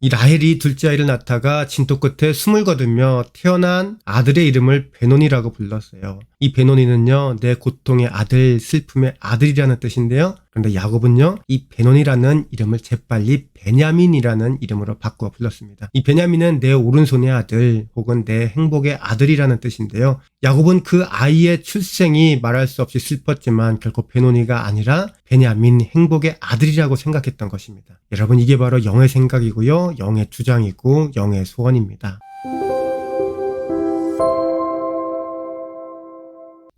이 라헬이 둘째 아이를 낳다가 진토 끝에 숨을 거두며 태어난 아들의 이름을 베노니라고 불렀어요. 이 베노니는요, 내 고통의 아들, 슬픔의 아들이라는 뜻인데요. 그런데 야곱은요, 이 베노니라는 이름을 재빨리 베냐민이라는 이름으로 바꾸어 불렀습니다. 이 베냐민은 내 오른손의 아들 혹은 내 행복의 아들이라는 뜻인데요. 야곱은 그 아이의 출생이 말할 수 없이 슬펐지만 결코 베노니가 아니라 베냐민, 행복의 아들이라고 생각했던 것입니다. 여러분, 이게 바로 영의 생각이고요, 영의 주장이고 영의 소원입니다.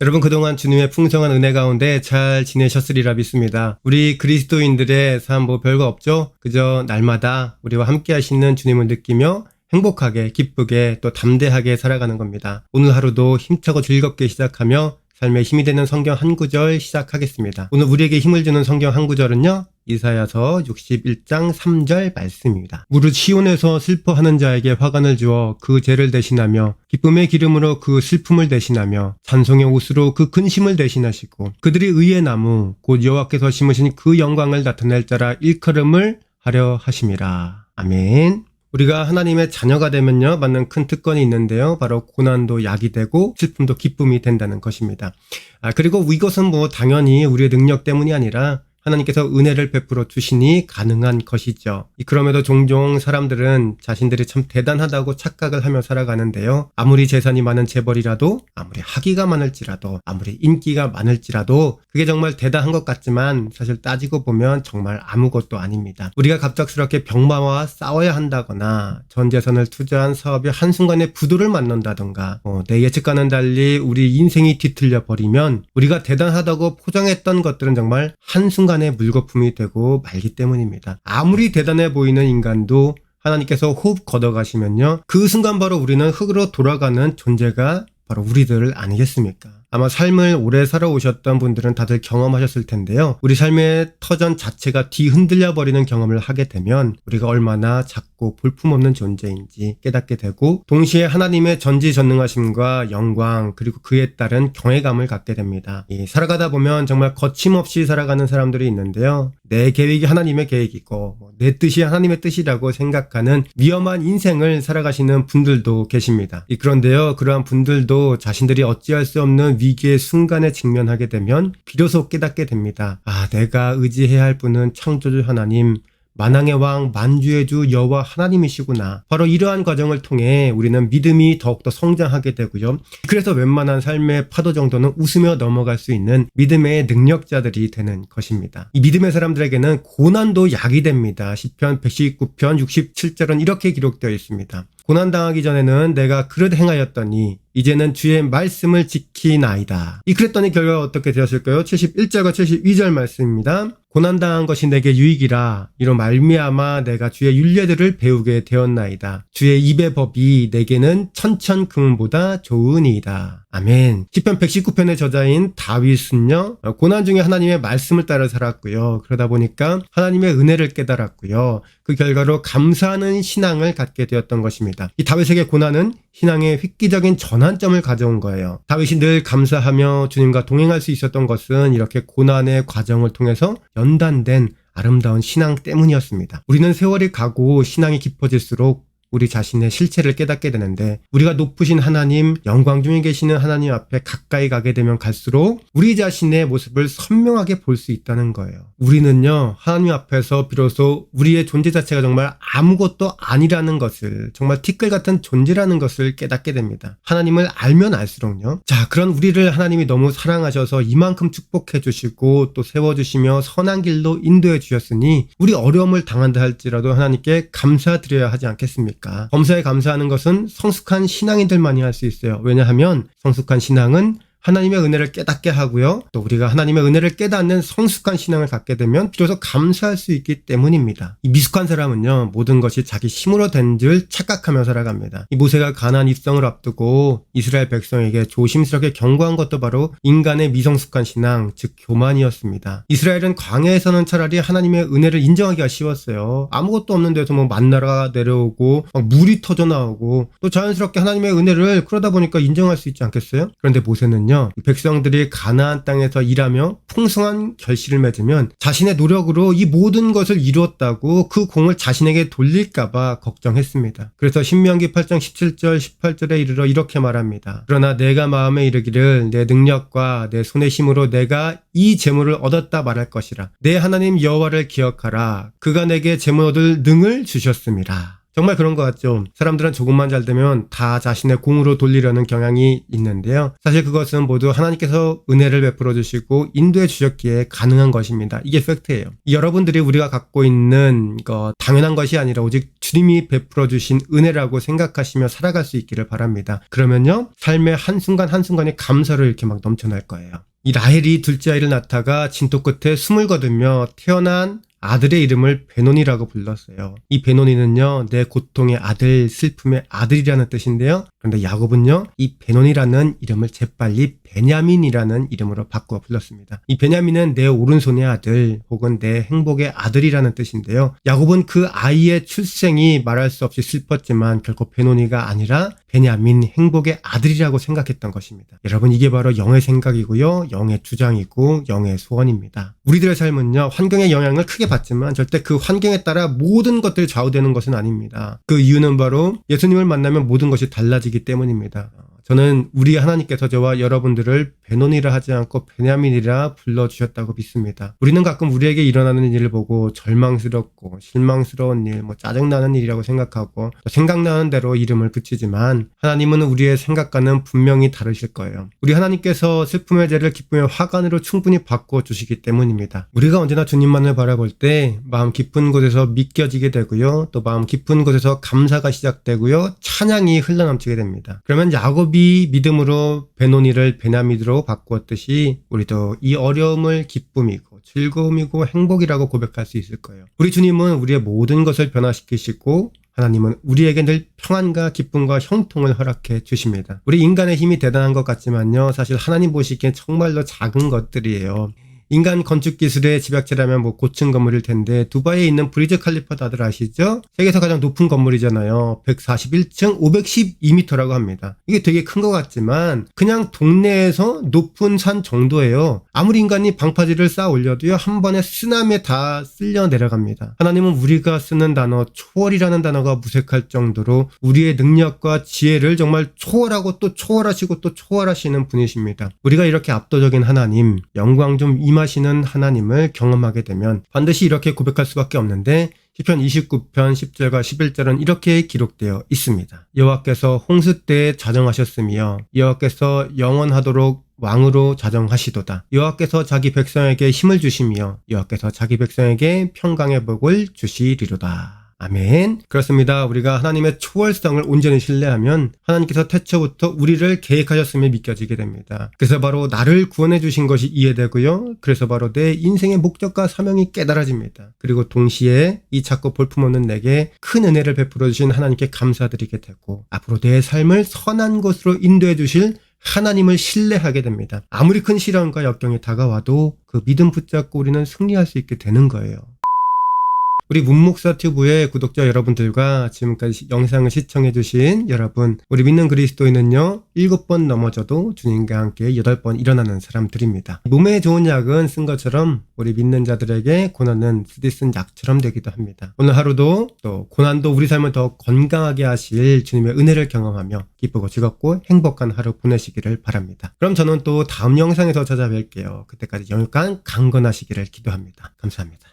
여러분, 그동안 주님의 풍성한 은혜 가운데 잘 지내셨으리라 믿습니다. 우리 그리스도인들의 삶 별거 없죠? 그저 날마다 우리와 함께 하시는 주님을 느끼며 행복하게, 기쁘게, 또 담대하게 살아가는 겁니다. 오늘 하루도 힘차고 즐겁게 시작하며 삶에 힘이 되는 성경 한 구절 시작하겠습니다. 오늘 우리에게 힘을 주는 성경 한 구절은요, 이사야서 61장 3절 말씀입니다. 무릇 시온에서 슬퍼하는 자에게 화관을 주어 그 죄를 대신하며 기쁨의 기름으로 그 슬픔을 대신하며 찬송의 옷으로 그 근심을 대신하시고 그들이 의의 나무 곧 여호와께서 심으신 그 영광을 나타낼 자라 일컬음을 하려 하심이라. 아멘. 우리가 하나님의 자녀가 되면요, 받는 큰 특권이 있는데요. 바로 고난도 약이 되고 슬픔도 기쁨이 된다는 것입니다. 그리고 이것은 당연히 우리의 능력 때문이 아니라 하나님께서 은혜를 베풀어 주시니 가능한 것이죠. 그럼에도 종종 사람들은 자신들이 참 대단하다고 착각을 하며 살아가는데요. 아무리 재산이 많은 재벌이라도, 아무리 학위가 많을지라도, 아무리 인기가 많을지라도 그게 정말 대단한 것 같지만 사실 따지고 보면 정말 아무것도 아닙니다. 우리가 갑작스럽게 병마와 싸워야 한다거나 전 재산을 투자한 사업이 한순간에 부도를 맞는다던가 내 예측과는 달리 우리 인생이 뒤틀려 버리면 우리가 대단하다고 포장했던 것들은 정말 한순간에 물거품이 되고 말기 때문입니다. 아무리 대단해 보이는 인간도 하나님께서 호흡 걷어가시면요, 그 순간 바로 우리는 흙으로 돌아가는 존재가 바로 우리들 아니겠습니까? 아마 삶을 오래 살아오셨던 분들은 다들 경험하셨을 텐데요. 우리 삶의 터전 자체가 뒤흔들려 버리는 경험을 하게 되면 우리가 얼마나 작고 볼품없는 존재인지 깨닫게 되고 동시에 하나님의 전지전능하심과 영광 그리고 그에 따른 경외감을 갖게 됩니다. 살아가다 보면 정말 거침없이 살아가는 사람들이 있는데요. 내 계획이 하나님의 계획이고 내 뜻이 하나님의 뜻이라고 생각하는 위험한 인생을 살아가시는 분들도 계십니다. 그런데요, 그러한 분들도 자신들이 어찌할 수 없는 위기의 순간에 직면하게 되면 비로소 깨닫게 됩니다. 내가 의지해야 할 분은 창조주 하나님, 만왕의 왕, 만주의 주 여호와 하나님이시구나. 바로 이러한 과정을 통해 우리는 믿음이 더욱더 성장하게 되고요. 그래서 웬만한 삶의 파도 정도는 웃으며 넘어갈 수 있는 믿음의 능력자들이 되는 것입니다. 이 믿음의 사람들에게는 고난도 약이 됩니다. 시편 119편 67절은 이렇게 기록되어 있습니다. 고난당하기 전에는 내가 그릇 행하였더니 이제는 주의 말씀을 지키나이다. 그랬더니 결과가 어떻게 되었을까요? 71절과 72절 말씀입니다. 고난당한 것이 내게 유익이라 이로 말미암아 내가 주의 율례들을 배우게 되었나이다. 주의 입의 법이 내게는 천천금보다 좋으니이다. 아멘. 시편 119편의 저자인 다윗은요, 고난 중에 하나님의 말씀을 따라 살았고요. 그러다 보니까 하나님의 은혜를 깨달았고요. 그 결과로 감사하는 신앙을 갖게 되었던 것입니다. 이 다윗에게 고난은 신앙의 획기적인 전환점을 가져온 거예요. 다윗이 늘 감사하며 주님과 동행할 수 있었던 것은 이렇게 고난의 과정을 통해서 연단된 아름다운 신앙 때문이었습니다. 우리는 세월이 가고 신앙이 깊어질수록 우리 자신의 실체를 깨닫게 되는데 우리가 높으신 하나님, 영광 중에 계시는 하나님 앞에 가까이 가게 되면 갈수록 우리 자신의 모습을 선명하게 볼 수 있다는 거예요. 우리는요, 하나님 앞에서 비로소 우리의 존재 자체가 정말 아무것도 아니라는 것을, 정말 티끌 같은 존재라는 것을 깨닫게 됩니다. 하나님을 알면 알수록요. 그런 우리를 하나님이 너무 사랑하셔서 이만큼 축복해 주시고 또 세워주시며 선한 길로 인도해 주셨으니 우리 어려움을 당한다 할지라도 하나님께 감사드려야 하지 않겠습니까? 범사에 감사하는 것은 성숙한 신앙인들만이 할 수 있어요. 왜냐하면 성숙한 신앙은 하나님의 은혜를 깨닫게 하고요. 또 우리가 하나님의 은혜를 깨닫는 성숙한 신앙을 갖게 되면 비로소 감사할 수 있기 때문입니다. 이 미숙한 사람은요, 모든 것이 자기 힘으로 된 줄 착각하며 살아갑니다. 이 모세가 가나안 입성을 앞두고 이스라엘 백성에게 조심스럽게 경고한 것도 바로 인간의 미성숙한 신앙, 즉 교만이었습니다. 이스라엘은 광야에서는 차라리 하나님의 은혜를 인정하기가 쉬웠어요. 아무것도 없는 데서 만나가 내려오고 물이 터져 나오고 또 자연스럽게 하나님의 은혜를 그러다 보니까 인정할 수 있지 않겠어요? 그런데 모세는요, 뭐냐면요. 이 백성들이 가나안 땅에서 일하며 풍성한 결실을 맺으면 자신의 노력으로 이 모든 것을 이루었다고 그 공을 자신에게 돌릴까봐 걱정했습니다. 그래서 신명기 8장 17절 18절에 이르러 이렇게 말합니다. 그러나 내가 마음에 이르기를 내 능력과 내 손의 힘으로 내가 이 재물을 얻었다 말할 것이라. 내 하나님 여호와를 기억하라. 그가 내게 재물 얻을 능을 주셨음이라. 정말 그런 것 같죠. 사람들은 조금만 잘 되면 다 자신의 공으로 돌리려는 경향이 있는데요. 사실 그것은 모두 하나님께서 은혜를 베풀어 주시고 인도해 주셨기에 가능한 것입니다. 이게 팩트예요. 여러분들이 우리가 갖고 있는 거 당연한 것이 아니라 오직 주님이 베풀어 주신 은혜라고 생각하시며 살아갈 수 있기를 바랍니다. 그러면요, 삶의 한순간 한순간이 감사로 이렇게 막 넘쳐날 거예요. 이 라헬이 둘째 아이를 낳다가 진토 끝에 숨을 거두며 태어난 아들의 이름을 베노니라고 불렀어요. 이 베노니는요, 내 고통의 아들, 슬픔의 아들이라는 뜻인데요. 그런데 야곱은요, 이 베노니라는 이름을 재빨리 베냐민이라는 이름으로 바꾸어 불렀습니다. 이 베냐민은 내 오른손의 아들 혹은 내 행복의 아들이라는 뜻인데요. 야곱은 그 아이의 출생이 말할 수 없이 슬펐지만 결코 베노니가 아니라 베냐민, 행복의 아들이라고 생각했던 것입니다. 여러분, 이게 바로 영의 생각이고요, 영의 주장이고 영의 소원입니다. 우리들의 삶은요, 환경의 영향을 크게 받지만 절대 그 환경에 따라 모든 것들이 좌우되는 것은 아닙니다. 그 이유는 바로 예수님을 만나면 모든 것이 달라지기 때문입니다. 저는 우리 하나님께서 저와 여러분들을 베노니라 하지 않고 베냐민이라 불러주셨다고 믿습니다. 우리는 가끔 우리에게 일어나는 일을 보고 절망스럽고 실망스러운 일, 짜증나는 일이라고 생각하고 생각나는 대로 이름을 붙이지만 하나님은 우리의 생각과는 분명히 다르실 거예요. 우리 하나님께서 슬픔의 죄를 기쁨의 화관으로 충분히 바꿔주시기 때문입니다. 우리가 언제나 주님만을 바라볼 때 마음 깊은 곳에서 믿겨지게 되고요. 또 마음 깊은 곳에서 감사가 시작되고요. 찬양이 흘러넘치게 됩니다. 그러면 야곱이 믿음으로 베노니를 베냐민으로 바꾸었듯이 우리도 이 어려움을 기쁨이고 즐거움이고 행복이라고 고백할 수 있을 거예요. 우리 주님은 우리의 모든 것을 변화시키시고 하나님은 우리에게 늘 평안과 기쁨과 형통을 허락해 주십니다. 우리 인간의 힘이 대단한 것 같지만요, 사실 하나님 보시기엔 정말로 작은 것들이에요. 인간 건축 기술의 집약체라면 고층 건물일 텐데 두바이에 있는 브리즈 칼리파 다들 아시죠? 세계에서 가장 높은 건물이잖아요. 141층 512m라고 합니다. 이게 되게 큰 것 같지만 그냥 동네에서 높은 산 정도예요. 아무리 인간이 방파제를 쌓아 올려도요, 한 번에 쓰나미에 다 쓸려 내려갑니다. 하나님은 우리가 쓰는 단어 초월이라는 단어가 무색할 정도로 우리의 능력과 지혜를 정말 초월하고 또 초월하시고 또 초월하시는 분이십니다. 우리가 이렇게 압도적인 하나님, 영광 좀 임하시는 하나님을 경험하게 되면 반드시 이렇게 고백할 수밖에 없는데 시편 29편 10절과 11절은 이렇게 기록되어 있습니다. 여호와께서 홍수 때에 자정하셨으며 여호와께서 영원하도록 왕으로 자정하시도다. 여호와께서 자기 백성에게 힘을 주시며 여호와께서 자기 백성에게 평강의 복을 주시리로다. 아멘. 그렇습니다. 우리가 하나님의 초월성을 온전히 신뢰하면 하나님께서 태초부터 우리를 계획하셨음이 믿겨지게 됩니다. 그래서 바로 나를 구원해 주신 것이 이해되고요. 그래서 바로 내 인생의 목적과 사명이 깨달아집니다. 그리고 동시에 이 작고 볼품없는 내게 큰 은혜를 베풀어 주신 하나님께 감사드리게 되고 앞으로 내 삶을 선한 곳으로 인도해 주실 하나님을 신뢰하게 됩니다. 아무리 큰 시련과 역경이 다가와도 그 믿음 붙잡고 우리는 승리할 수 있게 되는 거예요. 우리 문목사 튜브의 구독자 여러분들과 지금까지 영상을 시청해주신 여러분, 우리 믿는 그리스도인은요, 7번 넘어져도 주님과 함께 8번 일어나는 사람들입니다. 몸에 좋은 약은 쓴 것처럼 우리 믿는 자들에게 고난은 쓰디쓴 약처럼 되기도 합니다. 오늘 하루도 또 고난도 우리 삶을 더 건강하게 하실 주님의 은혜를 경험하며 기쁘고 즐겁고 행복한 하루 보내시기를 바랍니다. 그럼 저는 또 다음 영상에서 찾아뵐게요. 그때까지 영육간 강건하시기를 기도합니다. 감사합니다.